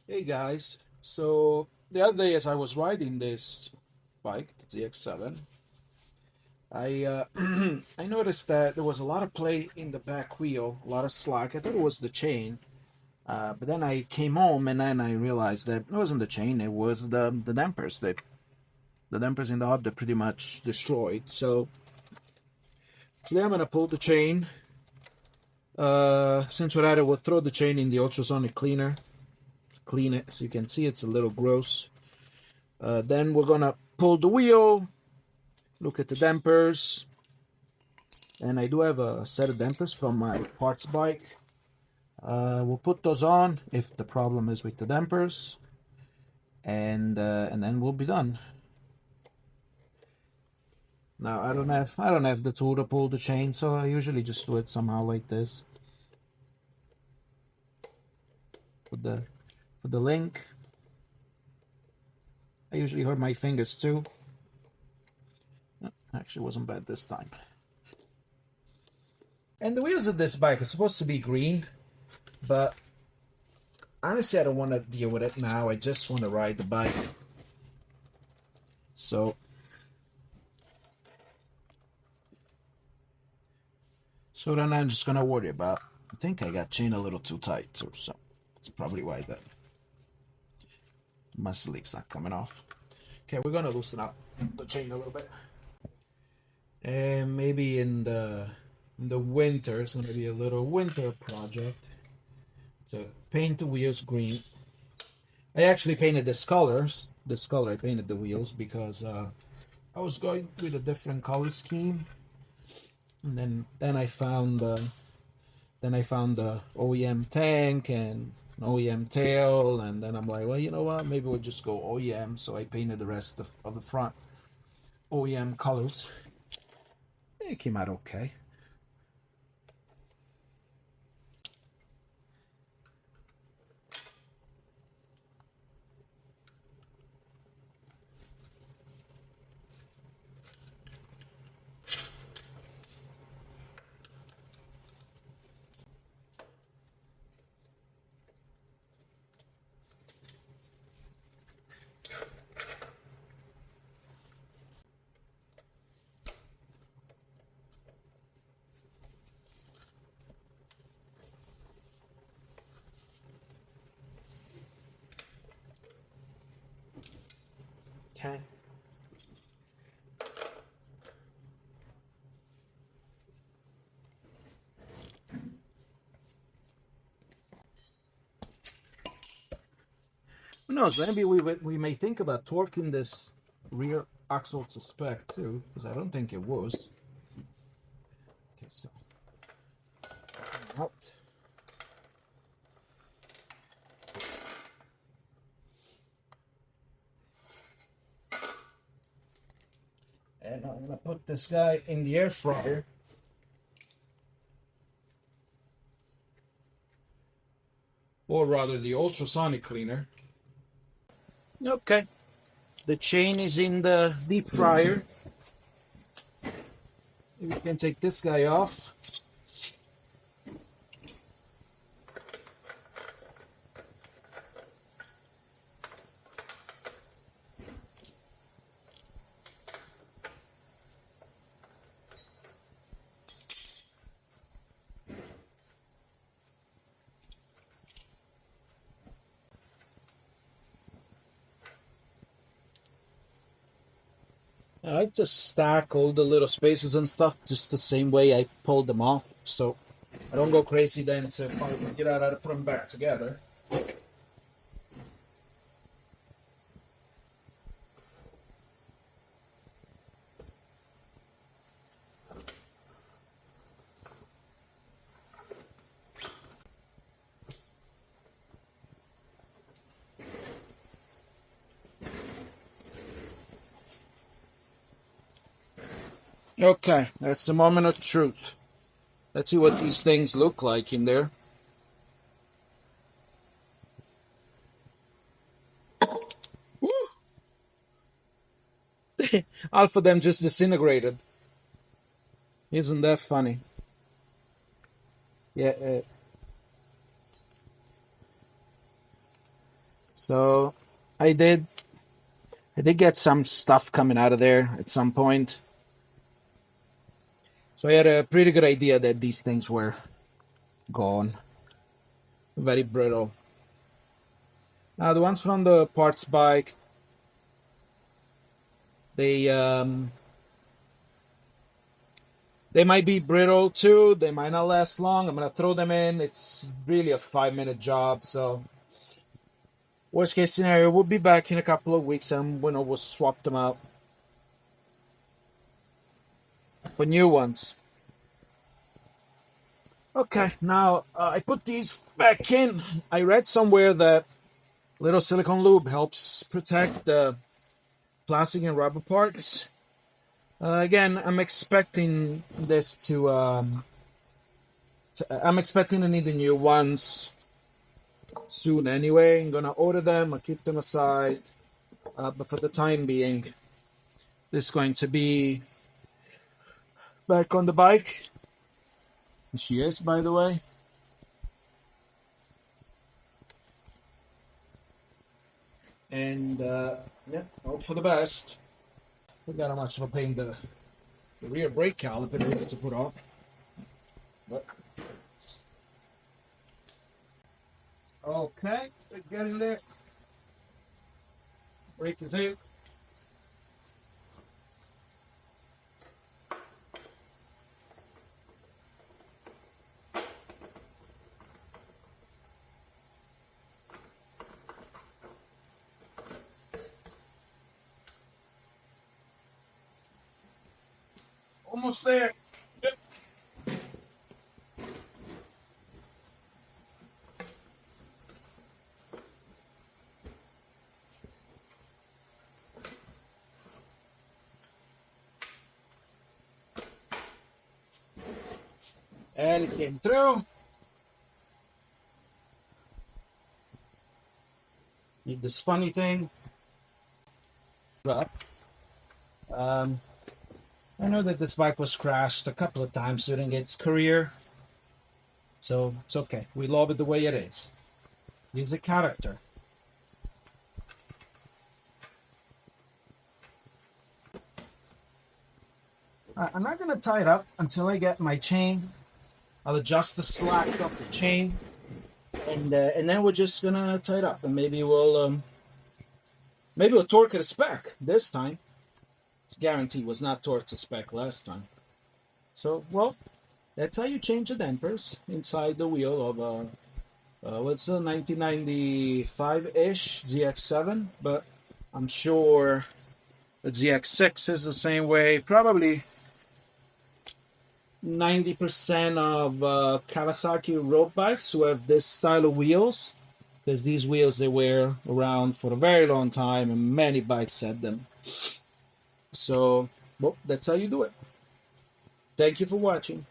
Hey guys, so the other day as I was riding this bike, the ZX7, I I noticed that there was a lot of play in the back wheel, a lot of slack. I thought it was the chain, but then I came home and then I realized that it wasn't the chain, it was the dampers. The dampers in the hub, they're pretty much destroyed. So today I'm gonna pull the chain. Since we're at it, we'll throw the chain in the ultrasonic cleaner to clean it. So you can see it's a little gross. Then we're gonna pull the wheel, look at the dampers, and I do have a set of dampers from my parts bike. We'll put those on if the problem is with the dampers, and then we'll be done. Now I don't have the tool to pull the chain, so I usually just do it somehow like this. For the link, I usually hurt my fingers too. Actually, wasn't bad this time. And the wheels of this bike are supposed to be green, but honestly, I don't want to deal with it now. I just want to ride the bike. So then I'm just gonna worry about. I think I got chain a little too tight too, so that's probably why that muscle leak's not coming off. Okay, we're gonna loosen up the chain a little bit, and maybe in the winter it's gonna be a little winter project to paint the wheels green. I actually painted this color. I painted the wheels because I was going with a different color scheme, and then I found the OEM tank and an OEM tail, and then I'm like, well, you know what? Maybe we'll just go OEM. So I painted the rest of the front OEM colors. It came out okay. Okay. Who knows? Maybe we may think about torquing this rear axle suspect too, because I don't think it was. Okay, so out. And I'm gonna put this guy in the air fryer. Or rather the ultrasonic cleaner. Okay. The chain is in the deep fryer. We can take this guy off. I like to stack all the little spaces and stuff just the same way I pulled them off, so I don't go crazy then to figure out how to put them back together. Okay, that's the moment of truth. Let's see what these things look like in there. Half of them just disintegrated. Isn't that funny? Yeah. So I did I did get some stuff coming out of there at some point. So I had a pretty good idea that these things were gone. Very brittle. Now the ones from the parts bike, they they might be brittle too. They might not last long. I'm gonna throw them in. It's really a 5-minute job. So worst case scenario, we'll be back in a couple of weeks and we'll swap them out for new ones. Okay, now I put these back in. I read somewhere that little silicone lube helps protect the plastic and rubber parts. Again, I'm expecting this I'm expecting to need the new ones soon anyway. I'm gonna order them. I'll keep them aside. But for the time being, this is going to be back on the bike. And she is, by the way. And yeah, hope for the best. Forgot how much of a pain the rear brake caliper is to put on. But okay, we're getting there. Brake is in. Almost there. Yep. And it came through. Need this funny thing. But I know that this bike was crashed a couple of times during its career. So it's okay. We love it the way it is. He's a character. I'm not going to tie it up until I get my chain. I'll adjust the slack of the chain. And then we're just going to tie it up. And maybe we'll torque it a spec this time. Guarantee was not torqued to spec last time. So, well, that's how you change the dampers inside the wheel of what's a 1995-ish ZX7, but I'm sure the ZX6 is the same way. Probably 90% of Kawasaki road bikes who have this style of wheels, because these wheels they were around for a very long time and many bikes had them. So, well, that's how you do it. Thank you for watching.